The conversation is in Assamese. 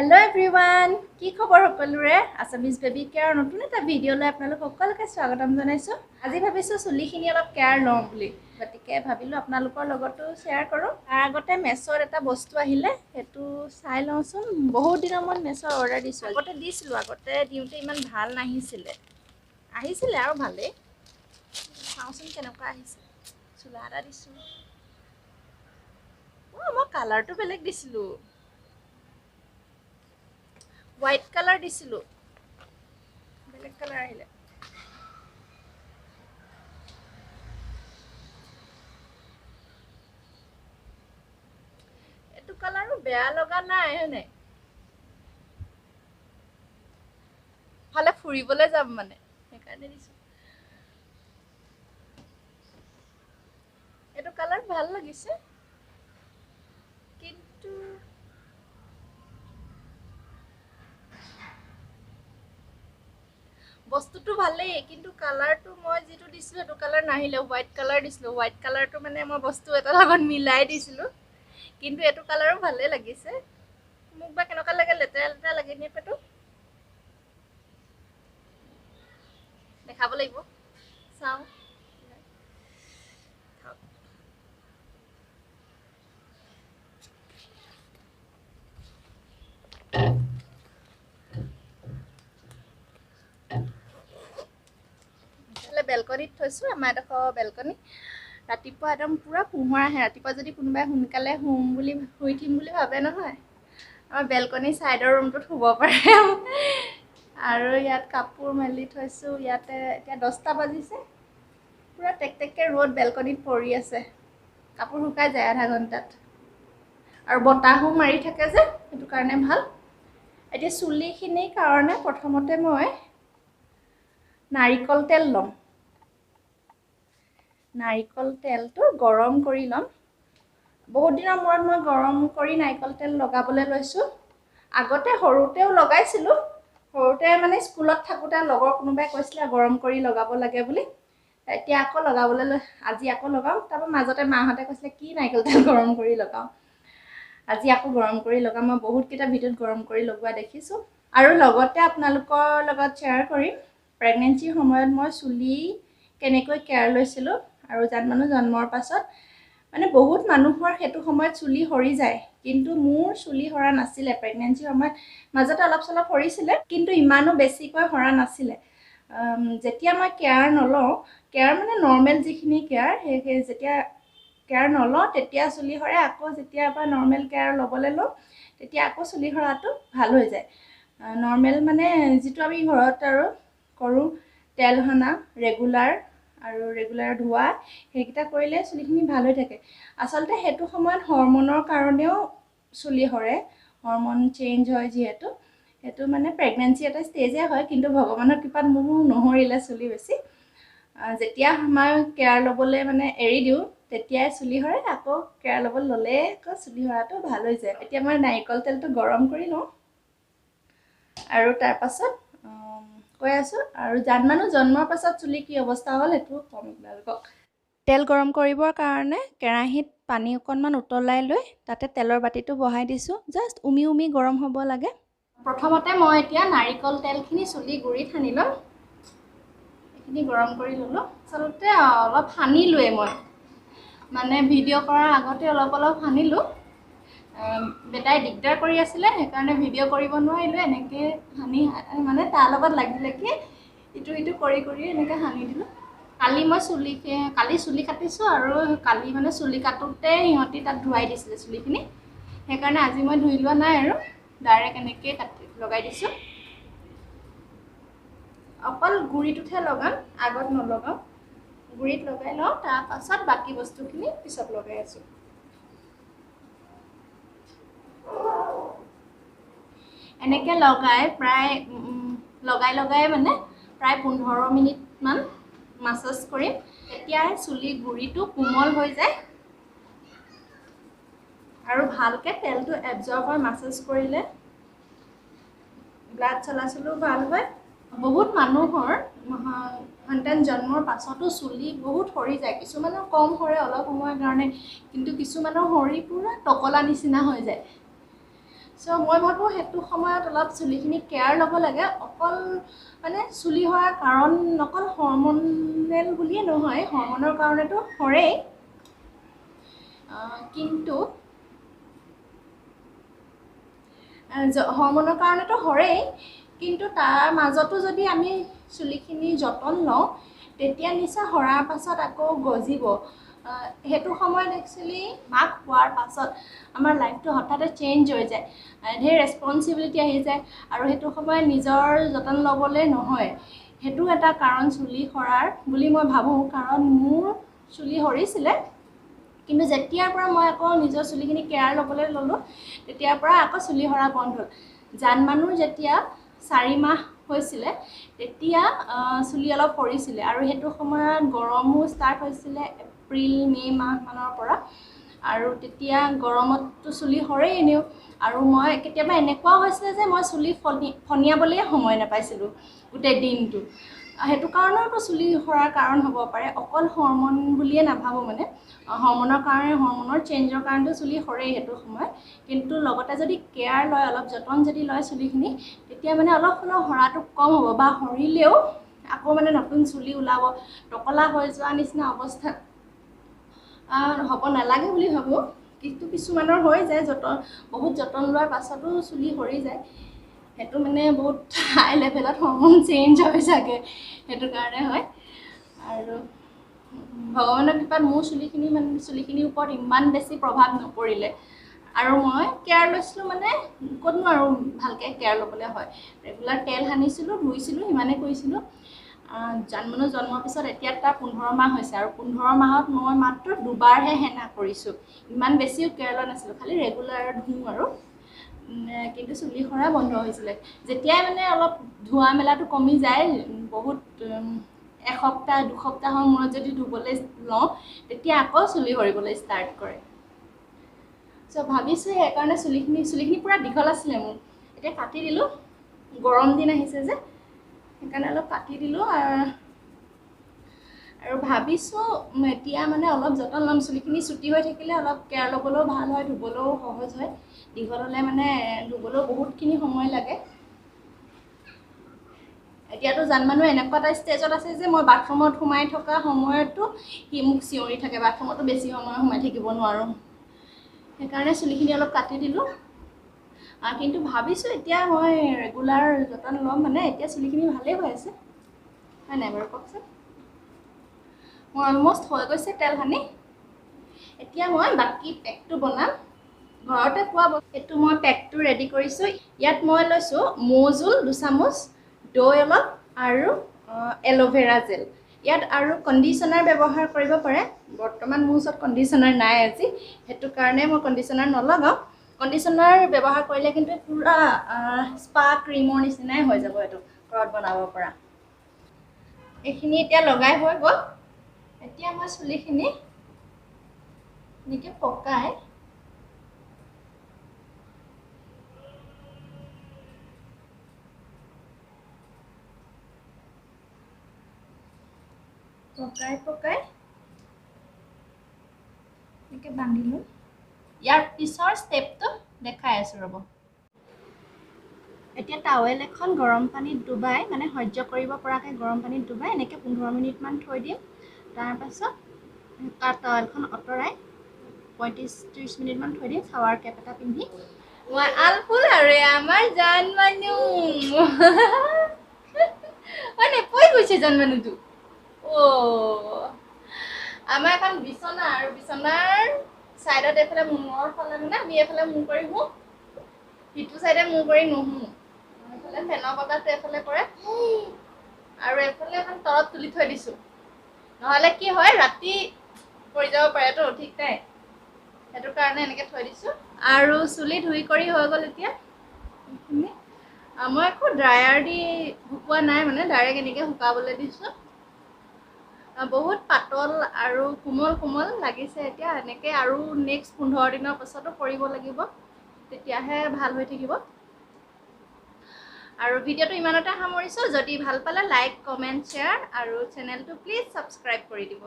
Hello everyone! কি খবৰ সকলোৰে আসামিজ বেবি কেয়াৰ নতুন এটা ভিডিঅ'লৈ আপোনালোক সকলোকে স্বাগতম জনাইছো। আজি ভাবিছো চুলিখিনি অলপ কেয়াৰ লওঁ বুলি। গতিকে ভাবিলো আপোনালোকৰ লগতো শ্বেয়াৰ কৰোঁ। তাৰ আগতে মেছৰ এটা বস্তু আহিলে হেতু চাই লওঁচোন। বহুত দিনৰ মূৰত মেছৰ অৰ্ডাৰ দিছো। আগতে দিওঁতে ইমান ভাল নাহিছিলে। আহিছিলে আৰু ভালে। চাওঁচোন কেনেকুৱা আহিছে। চুলা এটা দিছো। মই কালাৰটো বেলেগ দিছিলো। White color দিছিলো বেলেগ কালাৰ আহিলে এটো কালাৰো বেয়া লগা নাই হয়নে ভালে ফুৰিবলৈ যাম মানে সেইকাৰণে দিছো এটো কালাৰ ভাল লাগিছে কিন্তু বস্তুটো ভালেই কিন্তু কালাৰটো মই যেটো দিছিলো এটো কালাৰ নাহিলে হোৱাইট কালাৰ দিছিলো হোৱাইট কালাৰটো মানে মই বস্তু এটা লগত মিলাই দিছিলো কিন্তু এটো কালাৰো ভালে লাগিছে মোক বা কেনেকুৱা লাগে লেতেৰা লাগে নে পেটো দেখাব লাগিব চাও বেলকনিত থৈছো আমাৰ দেখো বেলকনি ৰাতিপুৱা একদম পুৰা পোহৰ আহে ৰাতিপুৱা যদি কোনোবাই সোনকালে শুই থিম বুলি ভাবে নহয় আমাৰ বেলকনি সাইডৰ ৰুমটোত শুব পাৰে আৰু ইয়াত কাপোৰ মেলি থৈছো ইয়াতে এতিয়া 10টা বাজিছে পুৰা টেকটেককে ৰ'দ বেলকনিত পৰি আছে কাপোৰ শুকাই যায় আধা ঘণ্টাত আৰু বতাহো মাৰি থাকে যে সেইটো কাৰণে ভাল এতিয়া চুলিখিনিৰ কাৰণে প্ৰথমতে মই নাৰিকল তেল লম নাৰিকল তেলটো গৰম কৰি লম বহুত দিনৰ মূৰত মই গৰম কৰি নাৰিকল তেল লগাবলৈ লৈছো আগতে সৰুতেও লগাইছিলো সৰুতে মানে স্কুলত থাকোতে লগৰ কোনোবাই কৈছিল গৰম কৰি লগাব লাগে বুলি এতিয়া আকৌ লগাবলৈ আজি আকৌ লগাম তাৰ মাজতে মাহঁতে কৈছিল কি নাৰিকল তেল গৰম কৰি লগাও আজি আকৌ গৰম কৰি লগাম মই বহুত কিটা ভিডিঅ'ত গৰম কৰি লগোৱা দেখিছো আৰু লগতে আপোনালোকৰ লগত শ্বেয়াৰ কৰিম প্ৰেগনেন্সিৰ সময়ত মই চুলি কেনেকৈ কেয়াৰ লৈছিলো আৰু জানমানো জন্মৰ পাছত মানে বহুত মানুহৰ হেতু সময়ত চুলি হৰি যায় কিন্তু মোৰ চুলি হৰা নাছিলে প্ৰেগনেন্সিৰ সময়ত মাজতে অলপ চলপ হৰিছিলে কিন্তু ইমানো বেছিকৈ হৰা নাছিলে যেতিয়া মই কেয়াৰ নলওঁ কেয়াৰ মানে নৰ্মেল যিখিনি কেয়াৰ সেই যেতিয়া কেয়াৰ নলওঁ তেতিয়া চুলি হৰে আকৌ যেতিয়া পৰা নৰ্মেল কেয়াৰ ল'বলৈ লওঁ তেতিয়া আকৌ চুলি হৰাটো ভাল হৈ যায় নৰ্মেল মানে যেটো আমি ঘৰত আৰু কৰো তেল হনা ৰেগুলাৰ আৰু ৰেগুলাৰ ধোৱা হেকিটা কৰিলে চুলিখিনি ভাল হৈ থাকে আসলতে হেতু সময়ত হৰমনৰ কাৰণেও চুলি হৰে হৰমন চেঞ্জ হয় যেহেতু হেতু মানে প্ৰেগনেন্সি এটা ষ্টেজে হয় কিন্তু ভগৱানৰ কৃপাত মোৰ নহৰিলে চুলি বেছি যেতিয়া আমাৰ কেয়াৰ লবলৈ মানে এৰি দিও তেতিয়াই চুলি হৰে আকৌ কেয়াৰ লবলৈ ললে আকৌ চুলি হৰাটো ভাল হৈ যায় এতিয়া মই নাৰিকল তেলটো গৰম কৰি লওঁ আৰু তাৰ পাছত কৈ আছো আৰু জানমানো জন্মৰ পাছত চুলি কি অৱস্থা হ'ল হেতু কম আপোনালোকক তেল গৰম কৰিবৰ কাৰণে কেৰাহীত পানী অকণমান উতলাই লৈ তাতে তেলৰ বাটিটো বহাই দিছো জাস্ট উমি গৰম হ'ব লাগে প্ৰথমতে মই এতিয়া নাৰিকল তেলখিনি চুলি গুৰিত সানি লম এইখিনি গৰম কৰি ললো আচলতে অলপ সানিলোৱে মই মানে ভিডিঅ' কৰাৰ আগতে অলপ সানিলো বেটাই দিগদাৰ কৰি আছিলে সেইকাৰণে ভিডিঅ' কৰিব নোৱাৰিলো এনেকে সানি মানে তাৰ লগত লাগিলে কি ইটো কৰি এনেকে সানি দিলো কালি চুলি কাটিছো আৰু কালি মানে চুলি কাটোতে হিহতি তাত ধুৱাই দিছিলে চুলিখিনি সেইকাৰণে আজি মই ধুই লোৱা নাই আৰু ডাইৰেক্ট এনেকে লগাই দিছো অকল গুৰিটোহে লগাম আগত নলগাও গুৰিত লগাই লওঁ তাৰ পাছত বাকি বস্তুখিনি পিছত লগাই আছো এনেকে লগাই প্ৰায় লগাই মানে প্ৰায় 15 মিনিট মান মাসাজ কৰিম এতিয়া চুলি গুৰিটো কোমল হৈ যায় আৰু ভালকে তেলটো এবজৰ্ব হয় মাসাজ কৰিলে ব্লাড চলাচলো ভাল হয় বহুত মানুহৰ সন্তান জন্মৰ পাছতো চুলি বহুত হৰি যায় কিছুমানৰ কম হৰে অলপ সময়ৰ কাৰণে কিন্তু কিছুমানৰ হৰি পুৰা টকলা নিচিনা হৈ যায় সো মই ভাবোঁ সেইটো সময়ত অলপ চুলিখিনি কেয়াৰ ল'ব লাগে। অকল মানে চুলি সৰাৰ কাৰণ অকল হৰমনেল বুলিয়ে নহয়, হৰমনৰ কাৰণেতো সৰেই, কিন্তু হৰমনৰ কাৰণেতো সৰেই, কিন্তু তাৰ মাজতো যদি আমি চুলিখিনি যতন লওঁ তেতিয়া নিশ্চয় সৰাৰ পাছত আকৌ গজিব। সেইটো সময়ত একচুৱেলি মাক হোৱাৰ পাছত আমাৰ লাইফটো হঠাতে চেঞ্জ হৈ যায়, ঢেৰ ৰেছপনচিবিলিটি আহি যায়, আৰু সেইটো সময়ত নিজৰ যতন ল'বলৈ নহয়। সেইটো এটা কাৰণ চুলি সৰাৰ বুলি মই ভাবোঁ, কাৰণ মোৰ চুলি সৰিছিলে, কিন্তু যেতিয়াৰ পৰা মই আকৌ নিজৰ চুলিখিনি কেয়াৰ ল'বলৈ ল'লোঁ তেতিয়াৰ পৰা আকৌ চুলি সৰা বন্ধ হ'ল। জানমানুৰ যেতিয়া 4 মাহ হৈছিলে তেতিয়া চুলি অলপ সৰিছিলে, আৰু সেইটো সময়ত গৰমো ষ্টাৰ্ট হৈছিলে এপ্ৰিল মে' মাহমানৰ পৰা, আৰু তেতিয়া গৰমততো চুলি সৰেই এনেও, আৰু মই কেতিয়াবা এনেকুৱাও হৈছিলে যে মই চুলি ফনিয়াবলৈ সময় নাপাইছিলোঁ গোটেই দিনটো। সেইটো কাৰণেওতো চুলি সৰাৰ কাৰণ হ'ব পাৰে, অকল হৰমন বুলিয়ে নাভাবোঁ। মানে হৰমনৰ কাৰণে, হৰমনৰ চেঞ্জৰ কাৰণেতো চুলি সৰেই সেইটো সময়ত, কিন্তু লগতে যদি কেয়াৰ লয়, অলপ যতন যদি লয় চুলিখিনি, তেতিয়া মানে অলপ হ'লেও সৰাটো কম হ'ব, বা সৰিলেও আকৌ মানে নতুন চুলি ওলাব, টকলা হৈ যোৱা নিচিনা অৱস্থা হ'ব নালাগে বুলি ভাবোঁ। কিন্তু কিছুমানৰ হৈ যায়, বহুত যতন লোৱাৰ পাছতো চুলি সৰি যায়। সেইটো মানে বহুত হাই লেভেলত হৰমন চেঞ্জ হৈ চাগে, সেইটো কাৰণে হয়। আৰু ভগৱানৰ কৃপাত মোৰ চুলিখিনিৰ ওপৰত ইমান বেছি প্ৰভাৱ নপৰিলে, আৰু মই কেয়াৰ লৈছিলোঁ মানে ক'তনো আৰু ভালকৈ কেয়াৰ ল'বলৈ হয়। ৰেগুলাৰ তেল সানিছিলোঁ, ধুইছিলোঁ, সিমানেই কৰিছিলোঁ। জানমানুহ জন্মৰ পিছত এতিয়া তাৰ 15 মাহ হৈছে, আৰু 15 মাহত মই মাত্ৰ 2 বাৰহে হেনা কৰিছোঁ। ইমান বেছিও কেয়াৰ লোৱা নাছিলোঁ, খালি ৰেগুলাৰ ধুওঁ আৰু। কিন্তু চুলি সৰা বন্ধ হৈছিলে যেতিয়াই মানে অলপ ধোৱা মেলাটো কমি যায়, বহুত এসপ্তাহ 2 সপ্তাহৰ মূৰত যদি ধুবলৈ লওঁ তেতিয়া আকৌ চুলি সৰিবলৈ ষ্টাৰ্ট কৰে। চ' ভাবিছোঁ সেইকাৰণে চুলিখিনি পূৰা দীঘল আছিলে মোৰ, এতিয়া কাটি দিলোঁ। গৰম দিন আহিছে যে, সেইকাৰণে অলপ কাটি দিলোঁ। আৰু ভাবিছোঁ এতিয়া মানে অলপ যতন ল'ম। চুলিখিনি চুটি হৈ থাকিলে অলপ কেয়াৰ ল'বলৈও ভাল হয়, ধুবলৈও সহজ হয়। দীঘল হ'লে মানে ধুবলৈও বহুতখিনি সময় লাগে। এতিয়াতো জানমানুহ এনেকুৱা এটা ষ্টেজত আছে যে মই বাথৰুমত সোমাই থকা সময়তো সি মোক চিঞৰি থাকে, বাথৰুমতো বেছি সময় সোমাই থাকিব নোৱাৰোঁ। সেইকাৰণে চুলিখিনি অলপ কাটি দিলোঁ। কিন্তু ভাবিছোঁ এতিয়া মই ৰেগুলাৰ যতন ল'ম, মানে এতিয়া চুলিখিনি ভালেই হৈ আছে, হয় নাই বাৰু কওকচোন? মোৰ অলমষ্ট হৈ গৈছে তেল সানি। এতিয়া মই বাকী পেকটো বনাম। ঘৰতে পোৱা এইটো মই পেকটো ৰেডি কৰিছোঁ। ইয়াত মই লৈছোঁ মৌজোল 2 চামুচ, দৈ অলপ, আৰু এল'ভেৰা জেল। ইয়াত আৰু কণ্ডিশ্যনাৰ ব্যৱহাৰ কৰিব পাৰে। বৰ্তমান মোৰ ওচৰত কণ্ডিশ্যনাৰ নাই আজি, সেইটো কাৰণে মই কণ্ডিশ্যনাৰ নলগাওঁ। কণ্ডিশ্যনাৰ ব্যৱহাৰ কৰিলে কিন্তু পূৰা স্পা ক্ৰীমৰ নিচিনাই হৈ যাব এইটো ঘৰত বনাব পৰা। এইখিনি এতিয়া লগাই হৈ গ'ল। এতিয়া মই চুলিখিনি এনেকৈ পকাই এনেকৈ বান্ধিলোঁ। ইয়াৰ পিছৰ ষ্টেপটো দেখাই আছোঁ ৰ'ব। এতিয়া টাৱেল এখন গৰম পানীত ডুবাই, মানে সহ্য কৰিব পৰাকৈ গৰম পানীত ডুবাই এনেকৈ 15 মিনিটমান থৈ দিম। তাৰপাছত টাৱেলখন আঁতৰাই 35-30 মিনিটমান থৈ দিম, শ্বাৱাৰ কেপ এটা পিন্ধি। মই আলফুল আৰু আমাৰ জানমানুহ মানে পৰি গৈছে জানমানুহটো। আমাৰ এখন বিচনা, আৰু বিচনাৰ ছাইডত এইফালে মূৰৰ ফালে মানে আমি এইফালে মূৰ কৰি শুওঁ, সিটো ছাইডে মূৰ কৰি নুশুওঁ। এইফালে ফেনৰ বতাহটো এইফালে পৰে, আৰু এইফালে এখন তলত তুলি থৈ দিছোঁ, নহ'লে কি হয় ৰাতি পৰি যাব পাৰেতো, ঠিক নাই। সেইটো কাৰণে এনেকৈ থৈ দিছোঁ। আৰু চুলি ধুই কৰি হৈ গ'ল। এতিয়া এইখিনি মই একো ড্ৰায়াৰ দি শুকোৱা নাই, মানে ডাইৰেক্ট এনেকৈ শুকাবলৈ দিছোঁ। বহুত পাতল আৰু কোমল কোমল লাগিছে এতিয়া। এনেকৈ আৰু নেক্সট 15 দিনৰ পাছতো কৰিব লাগিব, তেতিয়াহে ভাল হৈ থাকিব। আৰু ভিডিঅ'টো ইমানতে সামৰিছোঁ। যদি ভাল পালে লাইক, কমেণ্ট, শ্বেয়াৰ, আৰু চেনেলটো প্লিজ ছাবস্ক্ৰাইব কৰি দিব।